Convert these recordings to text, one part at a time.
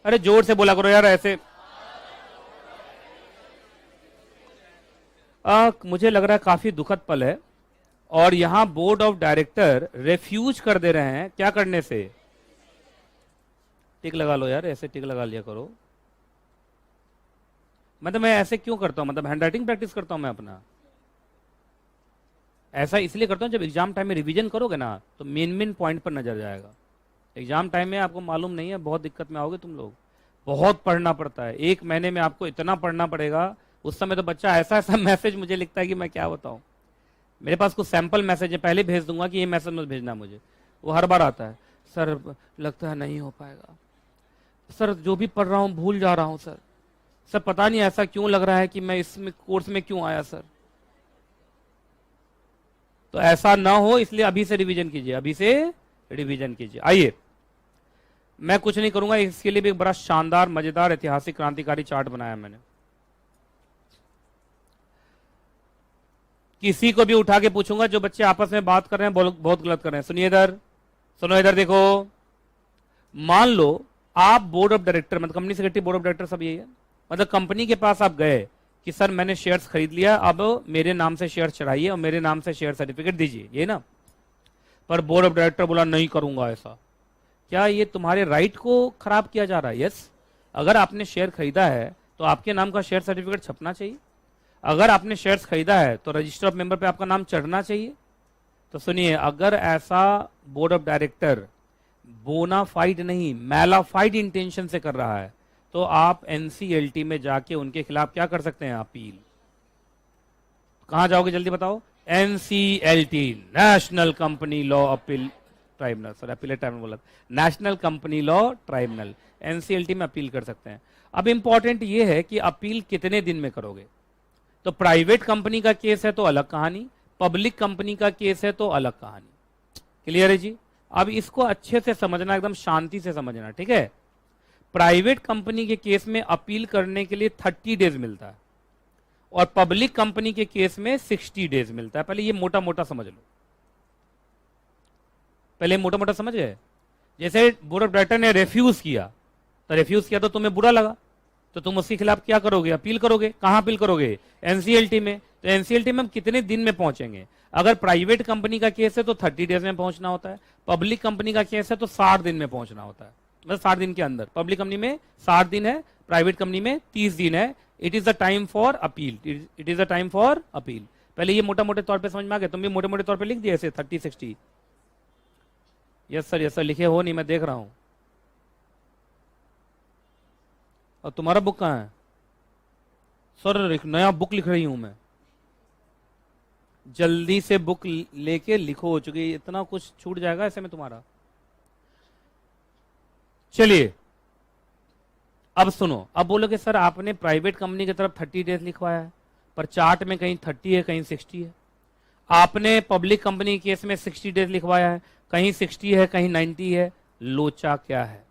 अरे जोर से बोला करो यार ऐसे। मुझे लग रहा है काफी दुखद पल है, और यहां बोर्ड ऑफ डायरेक्टर रेफ्यूज कर दे रहे हैं। क्या करने से? टिक लगा लो यार, ऐसे टिक लगा लिया करो। मतलब मैं ऐसे क्यों करता हूं? मतलब हैंडराइटिंग प्रैक्टिस करता हूं मैं अपना। ऐसा इसलिए करता हूं, जब एग्जाम टाइम में रिवीजन करोगे ना तो मेन मेन पॉइंट पर नजर जाएगा। एग्जाम टाइम में आपको मालूम नहीं है, बहुत दिक्कत में आओगे तुम लोग। बहुत पढ़ना पड़ता है, एक महीने में आपको इतना पढ़ना पड़ेगा। उस समय तो बच्चा ऐसा ऐसा मैसेज मुझे लिखता है कि मैं क्या बताऊं। मेरे पास कुछ सैंपल मैसेज है, पहले भेज दूंगा कि ये मैसेज मत भेजना मुझे। वो हर बार आता है, सर लगता है नहीं हो पाएगा, सर जो भी पढ़ रहा हूं भूल जा रहा हूं सर, सर पता नहीं ऐसा क्यों लग रहा है कि मैं इसमें कोर्स में क्यों आया सर। तो ऐसा ना हो इसलिए अभी से रिवीजन कीजिए, अभी से रिवीजन कीजिए। आइए, मैं कुछ नहीं करूंगा, इसके लिए भी एक बड़ा शानदार मजेदार ऐतिहासिक क्रांतिकारी चार्ट बनाया मैंने। किसी को भी उठा के पूछूंगा, जो बच्चे आपस में बात कर रहे हैं बहुत गलत कर रहे हैं। सुनिए इधर, सुनो इधर देखो। मान लो आप बोर्ड ऑफ डायरेक्टर, मतलब company secretary, board of director सब यही है। मतलब कंपनी के पास आप गए कि सर मैंने शेयर्स खरीद लिया, अब मेरे नाम से शेयर चढ़ाइए और मेरे नाम से शेयर सर्टिफिकेट दीजिए, ये ना। पर बोर्ड ऑफ डायरेक्टर बोला नहीं करूंगा ऐसा। क्या ये तुम्हारे राइट को खराब किया जा रहा है? यस। अगर आपने शेयर खरीदा है तो आपके नाम का शेयर सर्टिफिकेट छपना चाहिए। अगर आपने शेयर्स खरीदा है तो रजिस्टर ऑफ मेंबर पे आपका नाम चढ़ना चाहिए। तो सुनिए, अगर ऐसा बोर्ड ऑफ डायरेक्टर बोनाफाइड नहीं मैलाफाइड इंटेंशन से कर रहा है तो आप एनसीएलटी में जाके उनके खिलाफ क्या कर सकते हैं? अपील। कहां जाओगे जल्दी बताओ? NCLT, national company law appeal tribunal, sorry appellate tribunal बोला, national company law tribunal, NCLT में अपील कर सकते हैं। अब इंपॉर्टेंट ये है कि अपील कितने दिन में करोगे। तो प्राइवेट कंपनी का केस है तो अलग कहानी, पब्लिक कंपनी का केस है तो अलग कहानी। क्लियर है जी? अब इसको अच्छे से समझना, एकदम शांति से समझना, ठीक है। प्राइवेट कंपनी के केस में अपील करने के लिए 30 डेज मिलता है और पब्लिक कंपनी के केस में 60 डेज मिलता है। पहले ये मोटा मोटा समझ लो, पहले मोटा मोटा समझ गए। जैसे बोर्ड ऑफ डायरेक्टर ने रेफ्यूज किया, तो रेफ्यूज किया तो तुम्हें बुरा लगा, तो तुम उसके खिलाफ क्या करोगे? अपील करोगे। कहां अपील करोगे? एनसीएलटी में। तो एनसीएलटी में हम कितने दिन में पहुंचेंगे? अगर प्राइवेट कंपनी का केस है तो 30 डेज में पहुंचना होता है, पब्लिक कंपनी का केस है तो 60 दिन में पहुंचना होता है, मतलब 60 दिन के अंदर। पब्लिक कंपनी में 60 दिन है, प्राइवेट कंपनी में 30 दिन है। It is the time for appeal, it is the time for appeal. पहले ये मोटा मोटे तौर पर समझ में आ गया? तुम भी मोटे मोटे तौर पर लिख दिए ऐसे 30-60? यस सर, यस सर, लिखे हो नहीं, मैं देख रहा हूं। और तुम्हारा बुक कहां है? सर एक नया बुक लिख रही हूं मैं। जल्दी से बुक लेके लिखो, हो चुकी, इतना कुछ छूट जाएगा ऐसे में तुम्हारा। चलिए अब सुनो, अब बोलोगे सर आपने प्राइवेट कंपनी की तरफ 30 डेज लिखवाया है, पर चार्ट में कहीं 30 है कहीं 60 है। आपने पब्लिक कंपनी के केस में 60 डेज लिखवाया है, कहीं 60 है कहीं 90 है। लोचा क्या है?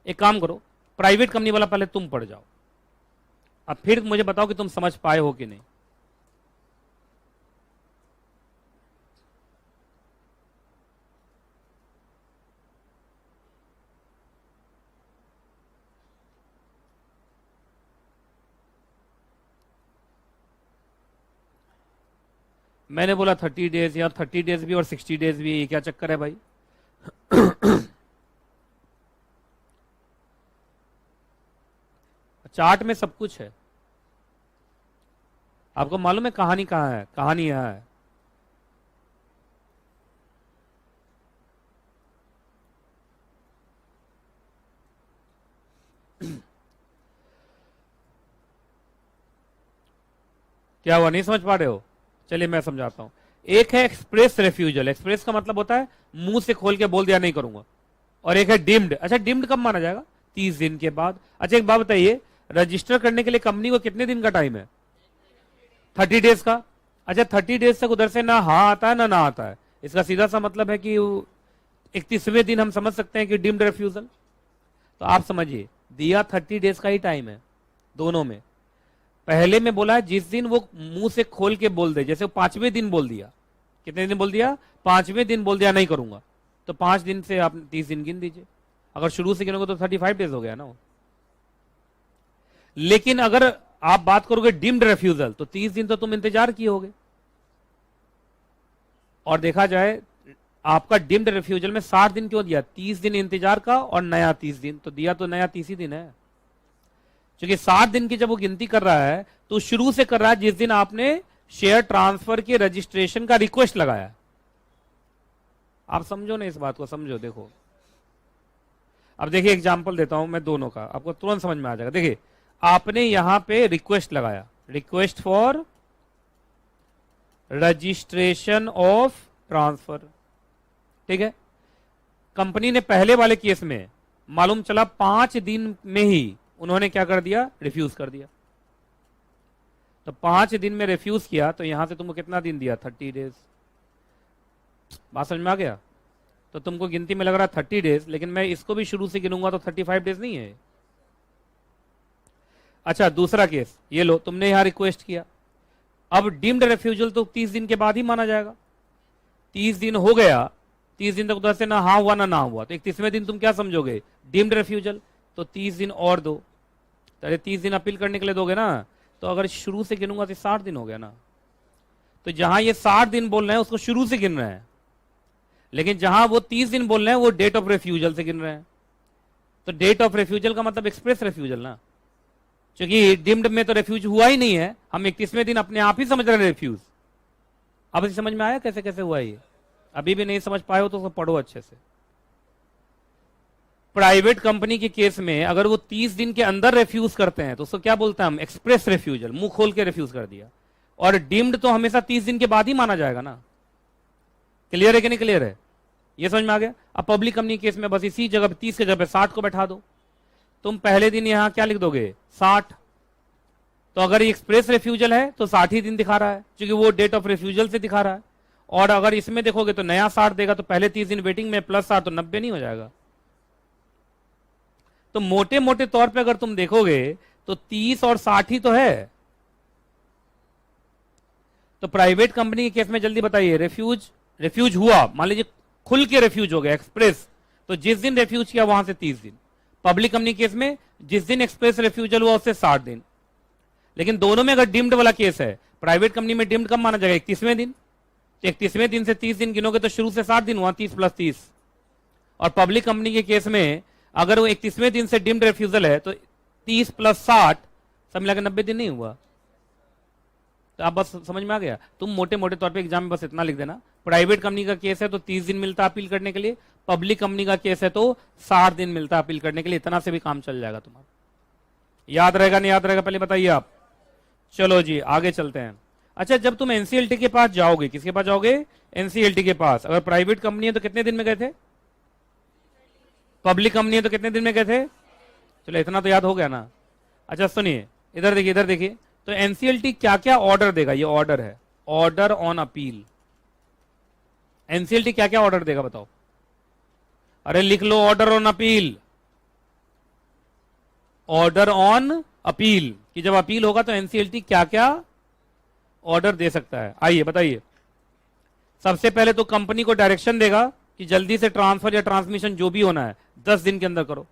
एक काम करो, प्राइवेट कंपनी वाला पहले तुम पढ़ जाओ, अब फिर मुझे बताओ कि तुम समझ पाए हो कि नहीं। मैंने बोला 30 डेज, या 30 डेज भी और 60 डेज भी, ये क्या चक्कर है भाई? चार्ट में सब कुछ है। आपको मालूम है कहानी कहां है? कहानी यहां है। क्या हुआ, नहीं समझ पा रहे हो? चलिए मैं समझाता हूं। एक है एक्सप्रेस रेफ्यूजल, एक्सप्रेस का मतलब होता है मुंह से खोल के बोल दिया नहीं करूंगा। और एक है डिम्ड। अच्छा डिम्ड कब माना जाएगा? 30 दिन के बाद। अच्छा एक बात बताइए, रजिस्टर करने के लिए कंपनी को कितने दिन का टाइम है? 30 डेज का। अच्छा 30 डेज तक उधर से ना हाँ आता है ना आता है, इसका सीधा सा मतलब है कि 31वें दिन हम समझ सकते हैं कि डिम्ड रेफ्यूजल। तो आप समझिए, दिया 30 डेज का ही टाइम है दोनों में। पहले में बोला है जिस दिन वो मुंह से खोल के बोल दे, जैसे 5वें दिन बोल दिया, कितने दिन बोल दिया? 5वें दिन बोल दिया नहीं करूंगा, तो 5 दिन से आप 30 दिन गिन दीजिए। अगर शुरू से गिनोगे तो 35 डेज हो गया ना वो। लेकिन अगर आप बात करोगे डीम्ड रेफ्यूजल तो 30 दिन तो तुम इंतजार किए होगे, और देखा जाए आपका डीम्ड रेफ्यूजल में 60 दिन क्यों दिया, 30 दिन इंतजार का और नया 30 दिन, तो दिया तो नया 30 ही दिन है। क्योंकि 60 दिन की जब वो गिनती कर रहा है तो शुरू से कर रहा है जिस दिन आपने शेयर ट्रांसफर के रजिस्ट्रेशन का रिक्वेस्ट लगाया। आप समझो ना, इस बात को समझो। देखो अब देखिए एग्जांपल देता हूं मैं दोनों का, आपको तुरंत समझ में आ जाएगा। देखिए आपने यहां पे रिक्वेस्ट लगाया, request for registration of transfer, ठीक है। कंपनी ने पहले वाले केस में मालूम चला 5 दिन में ही उन्होंने क्या कर दिया, रिफ्यूज कर दिया। तो 5 दिन में रिफ्यूज किया तो यहां से तुमको कितना दिन दिया, 30 डेज। बात समझ में आ गया। तो तुमको गिनती में लग रहा है 30 डेज, लेकिन मैं इसको भी शुरू से गिनूंगा तो 35 डेज नहीं है। अच्छा दूसरा केस ये लो, तुमने यहां रिक्वेस्ट किया, अब डीम्ड रेफ्यूजल तो 30 दिन के बाद ही माना जाएगा। 30 दिन हो गया, 30 दिन तक उधर से ना हाँ हुआ ना हुआ, तो 31वें दिन तुम क्या समझोगे, डीम्ड रेफ्यूजल। तो 30 दिन और दो, तो 30 दिन अपील करने के लिए दोगे ना, तो अगर शुरू से गिनूंगा तो 60 दिन हो गया ना। तो जहां ये 60 दिन बोल रहे हैं उसको शुरू से गिन रहे हैं, लेकिन जहां वो 30 दिन बोल रहे हैं वो डेट ऑफ रेफ्यूजल से गिन रहे हैं। तो डेट ऑफ रेफ्यूजल का मतलब एक्सप्रेस रेफ्यूजल ना, क्योंकि डिम्ड में तो रेफ्यूज हुआ ही नहीं है, हम 31वें दिन अपने आप ही समझ रहे हैं रेफ्यूज। अब इसे समझ में आया कैसे कैसे हुआ ये? अभी भी नहीं समझ पाए हो तो उसको पढ़ो अच्छे से। प्राइवेट कंपनी के केस में अगर वो 30 दिन के अंदर रेफ्यूज करते हैं तो उसको क्या बोलते हैं हम, एक्सप्रेस रेफ्यूजल, मुंह खोल के रेफ्यूज कर दिया। और डीम्ड तो हमेशा 30 दिन के बाद ही माना जाएगा ना। क्लियर है कि नहीं क्लियर है? ये समझ में आ गया। अब पब्लिक कंपनी केस में बस इसी जगह 30 के जगह पे 60 को बैठा दो। तुम पहले दिन यहां क्या लिख दोगे, 60। तो अगर ये एक्सप्रेस रेफ्यूजल है तो 60 ही दिन दिखा रहा है, क्योंकि वो डेट ऑफ रेफ्यूजल से दिखा रहा है। और अगर इसमें देखोगे तो नया 60 देगा, तो पहले 30 दिन वेटिंग में प्लस 60 तो 90 नहीं हो जाएगा। तो मोटे मोटे तौर पे अगर तुम देखोगे तो 30 और 60 ही तो है। तो प्राइवेट कंपनी के केस में जल्दी बताइए, रेफ्यूज हुआ, मान लीजिए खुल के रेफ्यूज हो गया एक्सप्रेस, तो जिस दिन रेफ्यूज किया वहां से 30 दिन। पब्लिक कंपनी केस में जिस दिन एक्सप्रेस रेफ्यूजल हुआ उससे 60 दिन। लेकिन दोनों में अगर डिम्ड वाला केस है, प्राइवेट कंपनी में डिम्ड कब माना जाएगा, 31वें दिन। 31वें दिन से 30 दिन गिनोगे तो शुरू से 60 दिन हुआ, 30 + 30। और पब्लिक कंपनी के केस में अगर वो 31वें दिन से डिम्ड रेफ्यूजल है तो 30 + 60 सब मिलाकर 90 दिन नहीं हुआ। तो आप बस समझ में आ गया। तुम मोटे मोटे तौर पे एग्जाम में बस इतना लिख देना, प्राइवेट कंपनी का केस है तो 30 दिन मिलता अपील करने के लिए, पब्लिक कंपनी का केस है तो 60 दिन मिलता अपील करने के लिए। इतना से भी काम चल जाएगा तुम्हारा। याद रहेगा नहीं याद रहेगा पहले बताइए आप। चलो जी आगे चलते हैं। अच्छा जब तुम एनसीएलटी के पास जाओगे, किसके पास जाओगे, एनसीएलटी के पास। अगर प्राइवेट कंपनी है तो कितने दिन में गए थे, पब्लिक कंपनी है तो कितने दिन में गए थे। चलो इतना तो याद हो गया ना। अच्छा सुनिए इधर देखिए, इधर देखिए। तो एनसीएलटी क्या क्या ऑर्डर देगा, ये ऑर्डर है, ऑर्डर ऑन अपील। एनसीएलटी क्या क्या ऑर्डर देगा बताओ, अरे लिख लो, order on appeal. Order on appeal कि जब अपील होगा तो एनसीएलटी क्या क्या ऑर्डर दे सकता है। आइए बताइए। सबसे पहले तो कंपनी को डायरेक्शन देगा कि जल्दी से ट्रांसफर या ट्रांसमिशन जो भी होना है 10 दिन के अंदर करो।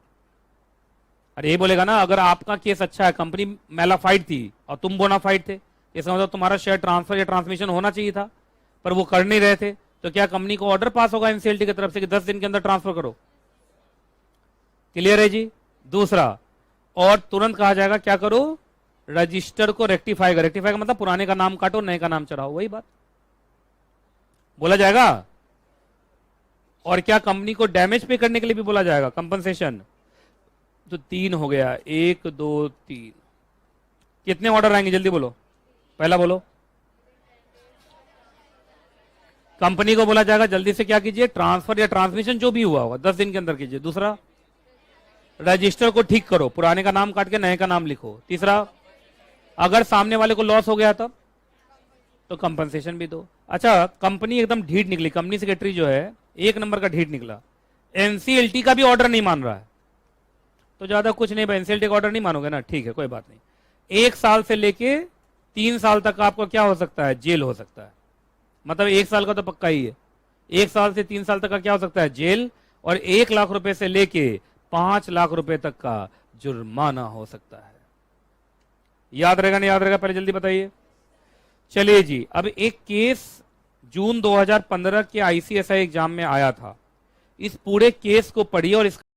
अरे ये बोलेगा ना, अगर आपका केस अच्छा है, कंपनी मेलाफाइड थी और तुम बोनाफाइड थे, इसका मतलब तुम्हारा शेयर ट्रांसफर या ट्रांसमिशन होना चाहिए था, पर वो कर नहीं रहे थे, तो क्या कंपनी को ऑर्डर पास होगा एनसीएलटी की तरफ से कि 10 दिन के अंदर ट्रांसफर करो। क्लियर है जी। दूसरा, और तुरंत कहा जाएगा क्या करो, रजिस्टर को रेक्टिफाई कर। रेक्टिफाई का मतलब पुराने का नाम काटो नए का नाम चढ़ाओ, वही बात बोला जाएगा। और क्या कंपनी को डैमेज पे करने के लिए भी बोला जाएगा, कंपनसेशन। तो 3 हो गया, 1 2 3। कितने ऑर्डर आएंगे जल्दी बोलो, पहला बोलो। कंपनी को बोला जाएगा जल्दी से क्या कीजिए, ट्रांसफर या ट्रांसमिशन जो भी हुआ होगा 10 दिन के अंदर कीजिए। दूसरा, रजिस्टर को ठीक करो, पुराने का नाम काट के नए का नाम लिखो। तीसरा, अगर सामने वाले को लॉस हो गया तब तो कंपनसेशन भी दो। अच्छा कंपनी एकदम ढीठ निकली, कंपनी सेक्रेटरी जो है 1 नंबर का ढीठ निकला, एनसीएलटी का भी ऑर्डर नहीं मान रहा है। तो ज्यादा कुछ नहीं, एनसीएलटी का ऑर्डर नहीं मानोगे ना, ठीक है कोई बात नहीं। 1 साल से लेके 3 साल तक आपको क्या हो सकता है, जेल हो सकता है। मतलब 1 साल का तो पक्का ही है, 1 साल से 3 साल तक का क्या हो सकता है, जेल। और 1 लाख रुपए से लेके 5 लाख रुपए तक का जुर्माना हो सकता है। याद रहेगा नहीं याद रहेगा, पहले जल्दी बताइए। चलिए जी, अब एक केस जून 2015 के आईसीएसआई एग्जाम में आया था। इस पूरे केस को पढ़िए और इस